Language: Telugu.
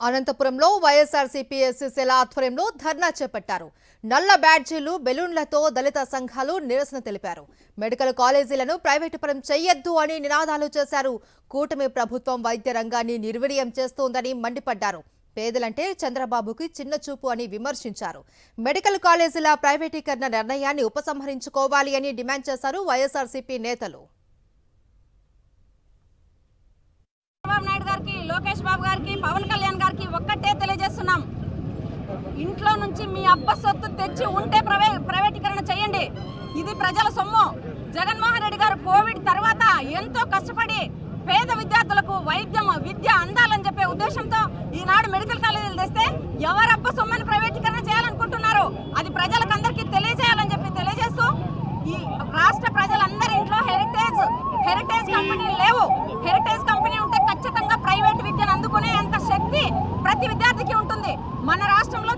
అనంతపురంలో వైఎస్ఆర్సీపీ ఎస్సీసీల ఆధ్వర్యంలో ధర్నా చేపట్టారు. నల్ల బ్యాడ్జీలు, బెలూన్లతో దళిత సంఘాలు నిరసన తెలిపారు. మెడికల్ కాలేజీలను ప్రైవేటు పరం చేయొద్దు అని నినాదాలు చేశారు. కూటమి ప్రభుత్వం వైద్య రంగాన్ని నిర్వీర్యం చేస్తోందని మండిపడ్డారు. పేదలంటే చంద్రబాబుకి చిన్న చూపు అని విమర్శించారు. మెడికల్ కాలేజీల ప్రైవేటీకరణ నిర్ణయాన్ని ఉపసంహరించుకోవాలి అని డిమాండ్ చేశారు వైఎస్ఆర్సీపీ నేతలు. లోకేష్ బాబు గారికి, పవన్ కళ్యాణ్ గారికి ఒక్కటే తెలియజేస్తున్నాం. ఇంట్లో నుంచి మీ అబ్బ సొత్తు తెచ్చి ఉంటే ప్రైవేటీకరణ చేయండి. ఇది ప్రజల సొమ్ము. జగన్మోహన్ రెడ్డి గారు కోవిడ్ తర్వాత ఎంతో కష్టపడి పేద విద్యార్థులకు విద్య అందాలని చెప్పే ఉద్దేశంతో ఈనాడు మెడికల్ కాలేజీలు తెస్తే ఎవరబ్బ సొమ్మని ప్రైవేటీకరణ చేయాలనుకుంటున్నారు అది ప్రజలకు అందరికీ తెలియజేయాలని చెప్పి తెలియజేస్తూ ఈ రాష్ట్ర ప్రజలందరి ఇంట్లో హెరిటేజ్ కంపెనీలు లేవు. హెరిటేజ్ కంపెనీ ఉంటే ఖచ్చితంగా ప్రైవేట్ విద్యను అందుకునే అంత శక్తి ప్రతి విద్యార్థికి ఉంటుంది. మన రాష్ట్రంలో